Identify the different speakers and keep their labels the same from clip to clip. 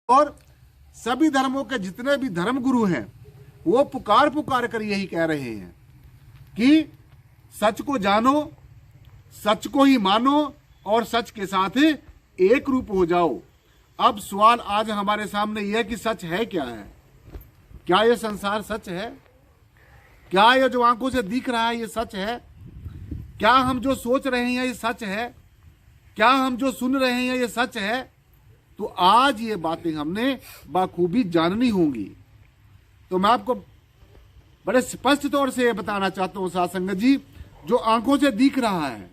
Speaker 1: और सभी धर्मों के जितने भी धर्म गुरु हैं वो पुकार पुकार कर यही कह रहे हैं कि सच को जानो, सच को ही मानो और सच के साथ एक रूप हो जाओ। अब सवाल आज हमारे सामने यह है कि सच है क्या है? क्या यह संसार सच है? क्या यह जो आंखों से दिख रहा है ये सच है? क्या हम जो सोच रहे हैं ये सच है? क्या हम जो सुन रहे हैं ये सच है? तो आज ये बातें हमने बाखूबी जाननी होंगी। तो मैं आपको बड़े स्पष्ट तौर से बताना चाहता हूं साथ संगत जी, जो आंखों से दिख रहा है,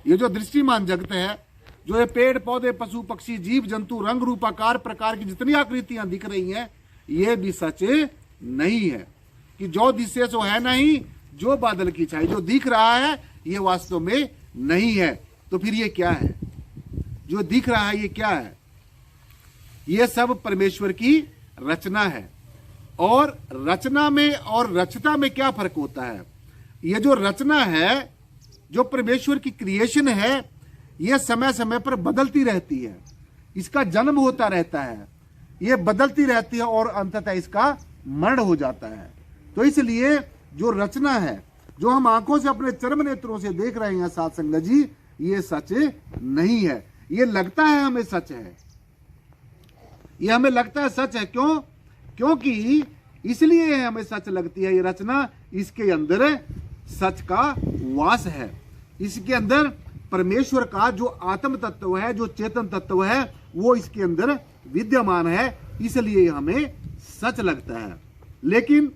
Speaker 1: ये जो दृष्टिमान जगत है, जो ये पेड़ पौधे पशु पक्षी जीव जंतु रंग रूप आकार प्रकार की जितनी आकृतियां दिख रही हैं, ये भी सच नहीं है। कि जो दिशे सो है नहीं, जो बादल की छाई, जो दिख रहा है ये वास्तव में नहीं है। तो फिर ये क्या है? जो दिख रहा है ये क्या है? ये सब परमेश्वर की रचना है। और रचना में और रचता में क्या फर्क होता है? ये जो रचना है, जो परमेश्वर की क्रिएशन है, ये समय समय पर बदलती रहती है। इसका जन्म होता रहता है, ये बदलती रहती है और अंततः इसका मरण हो जाता है। तो इसलिए जो रचना है, जो हम आंखों से अपने चर्म नेत्रों से देख रहे हैं साथ संगत जी, ये सच नहीं है। ये लगता है हमें सच है, ये हमें लगता है सच है। क्यों? क्योंकि इसलिए हमें सच लगती है ये रचना, इसके अंदर सच का वास है। इसके अंदर परमेश्वर का जो आत्म तत्व है, जो चेतन तत्व है, वो इसके अंदर विद्यमान है, इसलिए हमें सच लगता है। लेकिन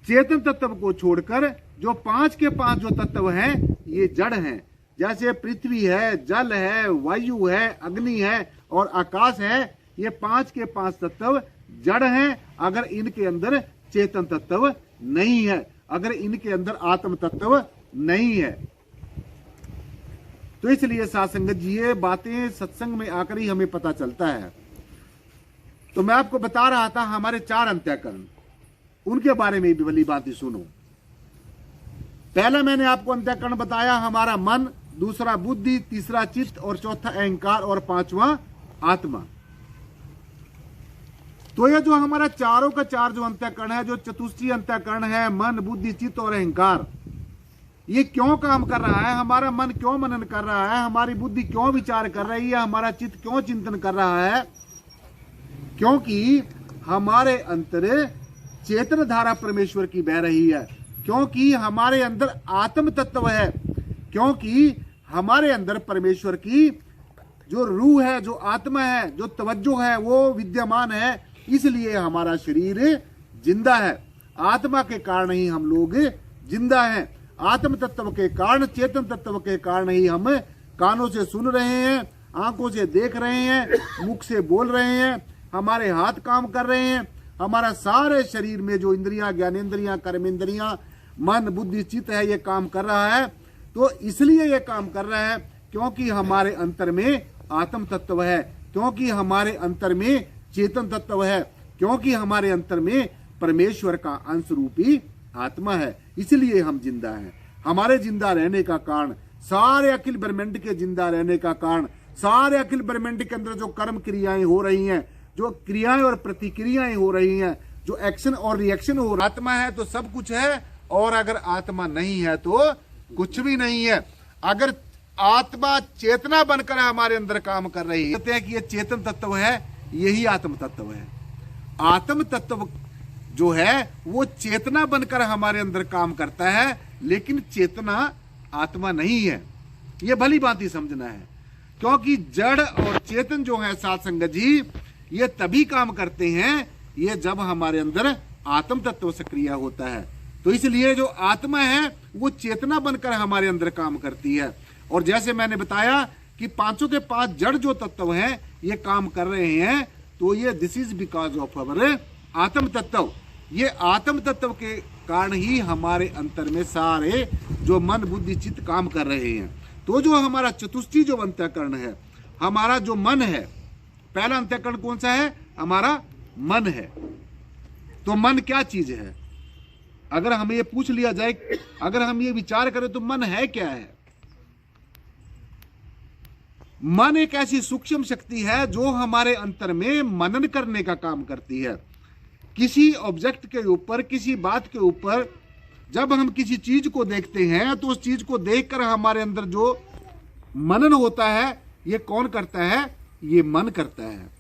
Speaker 1: चेतन तत्व को छोड़कर जो पांच के पांच जो तत्व हैं ये जड़ हैं। जैसे पृथ्वी है, जल है, वायु है, अग्नि है और आकाश है, ये पांच के पांच तत्व जड़ हैं। अगर इनके अंदर चेतन तत्व नहीं है, अगर इनके अंदर आत्म तत्व नहीं है, तो इसलिए साथ संगत जी ये बातें सत्संग में आकर ही हमें पता चलता है। तो मैं आपको बता रहा था हमारे चार अंतःकरण, उनके बारे में भी भली बातें सुनो। पहला मैंने आपको अंतःकरण बताया हमारा मन, दूसरा बुद्धि, तीसरा चित्त और चौथा अहंकार और पांचवा आत्मा। तो ये जो हमारा चारों का चार जो अंतःकरण है, जो चतुष्टय अंतःकरण है, मन बुद्धि चित्त और अहंकार, ये क्यों काम कर रहा है? हमारा मन क्यों मनन कर रहा है? हमारी बुद्धि क्यों विचार कर रही है? हमारा चित्त क्यों चिंतन कर रहा है? क्योंकि हमारे अंतर चेतन धारा परमेश्वर की बह रही है, क्योंकि हमारे अंदर आत्म तत्व है, क्योंकि हमारे अंदर परमेश्वर की जो रूह है, जो आत्मा है, जो तवज्जो है, वो विद्यमान है। इसलिए हमारा शरीर जिंदा है। आत्मा के कारण ही हम लोग जिंदा हैं। आत्म तत्व के कारण, चेतन तत्व के कारण ही हम कानों से सुन रहे हैं, आंखों से देख रहे हैं, मुख से बोल रहे हैं, हमारे हाथ काम कर रहे हैं, हमारा सारे शरीर में जो इंद्रियां, ज्ञानेंद्रियां, कर्मेंद्रियां, मन बुद्धि चित्त है, ये काम कर रहा है। तो इसलिए ये काम कर रहा है क्योंकि हमारे अंतर में आत्म तत्व है, क्योंकि हमारे अंतर में चेतन तत्व है, क्योंकि हमारे अंतर में परमेश्वर का अंश रूपी आत्मा है। इसलिए हम जिंदा हैं। हमारे जिंदा रहने का कारण, सारे अखिल ब्रह्मांड के जिंदा रहने का कारण, सारे अखिल ब्रह्मांड के अंदर जो कर्म क्रियाएं हो रही हैं, जो क्रियाएं और प्रतिक्रियाएं हो रही हैं, जो एक्शन और रिएक्शन हो, आत्मा है तो सब कुछ है, और अगर आत्मा नहीं है तो कुछ भी नहीं है। अगर आत्मा चेतना बनकर हमारे अंदर काम कर रही है, कहते हैं कि ये चेतन तत्व है, यही आत्म तत्व है। आत्म तत्व जो है वो चेतना बनकर हमारे अंदर काम करता है, लेकिन चेतना आत्मा नहीं है। ये भली बात ही समझना है, क्योंकि जड़ और चेतन जो है साथ संगत जी, ये तभी काम करते हैं ये जब हमारे अंदर आत्म तत्व सक्रिय होता है। तो इसलिए जो आत्मा है वो चेतना बनकर हमारे अंदर काम करती है। और जैसे मैंने बताया कि पांचों के पांच जड़ जो तत्व हैं ये काम कर रहे हैं, तो ये this is because of our आत्म तत्व। ये आत्म तत्व के कारण ही हमारे अंतर में सारे जो मन बुद्धि चित्त काम कर रहे हैं। तो जो हमारा चतुष्टय जो अंतःकरण है, हमारा जो मन है, पहला अंतःकरण कौन सा है? हमारा मन है। तो मन क्या चीज है? अगर हमें ये पूछ लिया जाए, अगर हम ये विचार करें तो मन है क्या है? मन एक ऐसी सूक्ष्म शक्ति है जो हमारे अंतर में मनन करने का काम करती है। किसी ऑब्जेक्ट के ऊपर, किसी बात के ऊपर जब हम किसी चीज को देखते हैं तो उस चीज को देखकर हमारे अंदर जो मनन होता है, ये कौन करता है? ये मन करता है।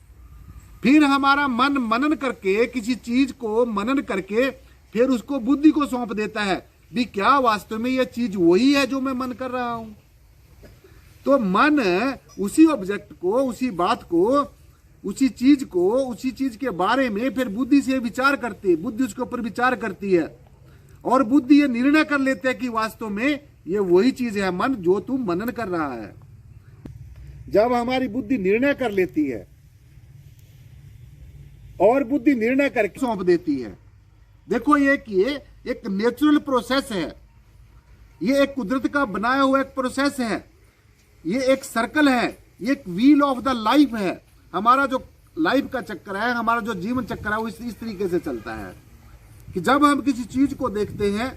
Speaker 1: फिर हमारा मन मनन करके, किसी चीज को मनन करके फिर उसको बुद्धि को सौंप देता है भी क्या वास्तव में यह चीज वही है जो मैं मन कर रहा हूं। तो मन उसी ऑब्जेक्ट को, उसी बात को, उसी चीज को, उसी चीज के बारे में फिर बुद्धि से विचार करती है, बुद्धि उसके ऊपर विचार करती है और बुद्धि ये निर्णय कर लेते हैं कि वास्तव में ये वही चीज है मन जो तू मनन कर रहा है। जब हमारी बुद्धि निर्णय कर लेती है और बुद्धि निर्णय करके सौंप देती है, देखो ये कि ये एक नेचुरल प्रोसेस है, ये एक कुदरत का बनाया हुआ एक प्रोसेस है, ये एक सर्कल है, ये एक व्हील ऑफ द लाइफ है। हमारा जो लाइफ का चक्कर है, हमारा जो जीवन चक्कर है वो इस तरीके से चलता है कि जब हम किसी चीज को देखते हैं,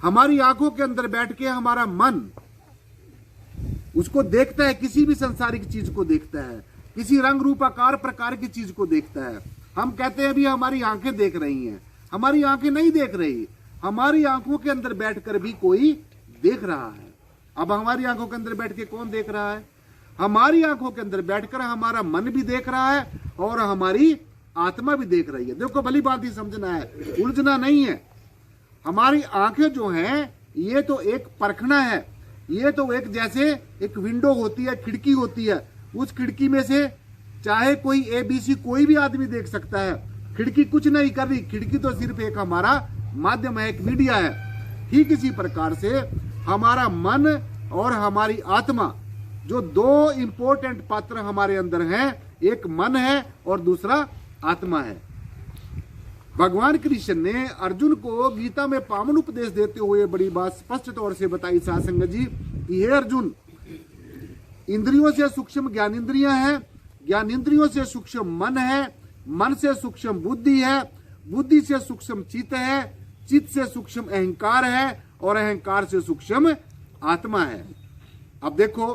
Speaker 1: हमारी आंखों के अंदर बैठ के हमारा मन उसको देखता है, किसी भी संसारिक चीज को देखता है, किसी रंग रूप आकार प्रकार की चीज को देखता है। हम कहते हैं भी हमारी आंखें देख रही हैं, हमारी आंखें नहीं देख रही, हमारी आंखों के अंदर बैठकर भी कोई देख रहा है। अब हमारी आंखों के अंदर बैठ के कौन देख रहा है? हमारी आंखों के अंदर बैठकर हमारा मन भी देख रहा है और हमारी आत्मा भी देख रही है। देखो भली बात ही समझना है, उलझना नहीं है। हमारी आंखें जो हैं ये तो एक परखना है, ये तो एक जैसे एक विंडो होती है, खिड़की होती है, उस खिड़की में से चाहे कोई ABC कोई भी आदमी देख सकता है। खिड़की कुछ नहीं कर रही, खिड़की तो सिर्फ एक हमारा माध्यम है, एक मीडिया है। ठीक इसी प्रकार से हमारा मन और हमारी आत्मा, जो दो इंपॉर्टेंट पात्र हमारे अंदर हैं, एक मन है और दूसरा आत्मा है। भगवान कृष्ण ने अर्जुन को गीता में पावन उपदेश देते हुए बड़ी बात स्पष्ट तौर से बताई साध संगत जी कि हे अर्जुन, इंद्रियों से सूक्ष्म ज्ञानेंद्रियां हैं, ज्ञानेंद्रियों से सूक्ष्म मन है, मन से सूक्ष्म बुद्धि है, बुद्धि से सूक्ष्म चित्त है, चित्त से सूक्ष्म अहंकार है और अहंकार से सूक्ष्म आत्मा है। अब देखो,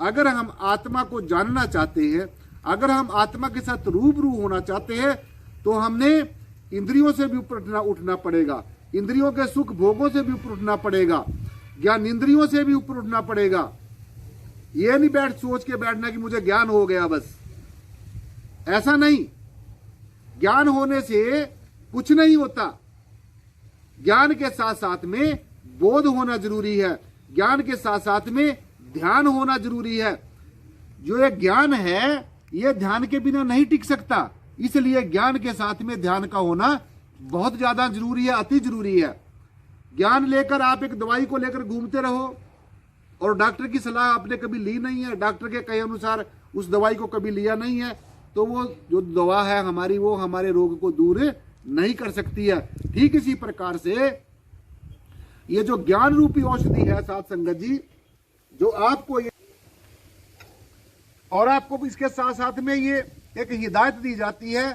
Speaker 1: अगर हम आत्मा को जानना चाहते हैं, अगर हम आत्मा के साथ रूबरू होना चाहते हैं, तो हमने इंद्रियों से भी ऊपर उठना पड़ेगा, इंद्रियों के सुख भोगों से भी ऊपर उठना पड़ेगा, ज्ञान इंद्रियों से भी ऊपर उठना पड़ेगा। ये नहीं सोच के बैठना कि मुझे ज्ञान हो गया बस, ऐसा नहीं। ज्ञान होने से कुछ नहीं होता, ज्ञान के साथ साथ में बोध होना जरूरी है, ज्ञान के साथ साथ में ध्यान होना जरूरी है। जो ये ज्ञान है ये ध्यान के बिना नहीं टिक सकता, इसलिए ज्ञान के साथ में ध्यान का होना बहुत ज्यादा जरूरी है, अति जरूरी है। ज्ञान लेकर आप एक दवाई को लेकर घूमते रहो और डॉक्टर की सलाह आपने कभी ली नहीं है, डॉक्टर के कहे अनुसार उस दवाई को कभी लिया नहीं है, तो वो जो दवा है हमारी, वो हमारे रोग को दूर नहीं कर सकती है। ठीक इसी प्रकार से ये जो ज्ञान रूपी औषधि है साध संगत जी, जो आपको ये और आपको इसके साथ साथ में ये एक हिदायत दी जाती है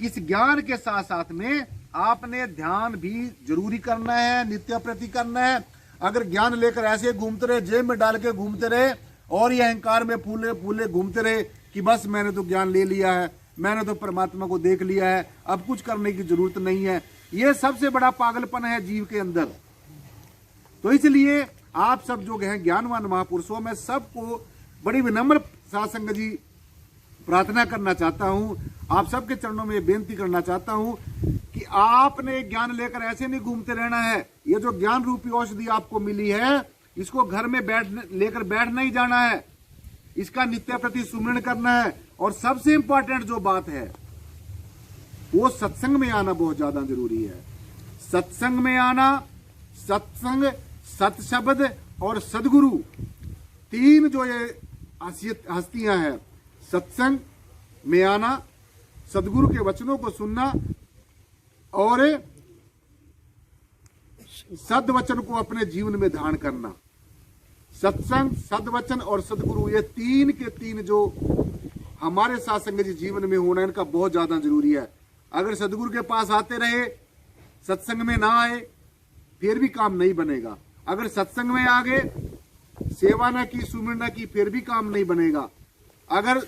Speaker 1: कि इस ज्ञान के साथ साथ में आपने ध्यान भी जरूरी करना है, नित्य प्रति करना है। अगर ज्ञान लेकर ऐसे घूमते रहे, जेब में डाल के घूमते रहे और ये अहंकार में फूले फूले घूमते रहे कि बस मैंने तो ज्ञान ले लिया है, मैंने तो परमात्मा को देख लिया है, अब कुछ करने की जरूरत नहीं है, ये सबसे बड़ा पागलपन है जीव के अंदर। तो इसलिए आप सब जो हैं ज्ञानवान महापुरुषों, मैं सबको बड़ी विनम्र साध संगत जी प्रार्थना करना चाहता हूं, आप सबके चरणों में बेनती करना चाहता हूं कि आपने ज्ञान लेकर ऐसे नहीं घूमते रहना है। ये जो ज्ञान रूपी औषधि आपको मिली है, इसको घर में लेकर बैठ नहीं जाना है, इसका नित्य प्रति सुमिरन करना है। और सबसे इंपॉर्टेंट जो बात है वो सत्संग में आना बहुत ज्यादा जरूरी है। सत्संग में आना, सत्संग, सत्शब्द और सदगुरु, तीन जो ये हस्तियां हैं, सत्संग में आना, सदगुरु के वचनों को सुनना और सदवचन को अपने जीवन में धारण करना। सत्संग, सदवचन और सदगुरु, ये तीन के तीन जो हमारे साथ संगत जी जीवन में होना, इनका बहुत ज्यादा जरूरी है। अगर सदगुरु के पास आते रहे, सत्संग में ना आए, फिर भी काम नहीं बनेगा। अगर सत्संग में आ गए, सेवा न की सुमिर न की फिर भी काम नहीं बनेगा। अगर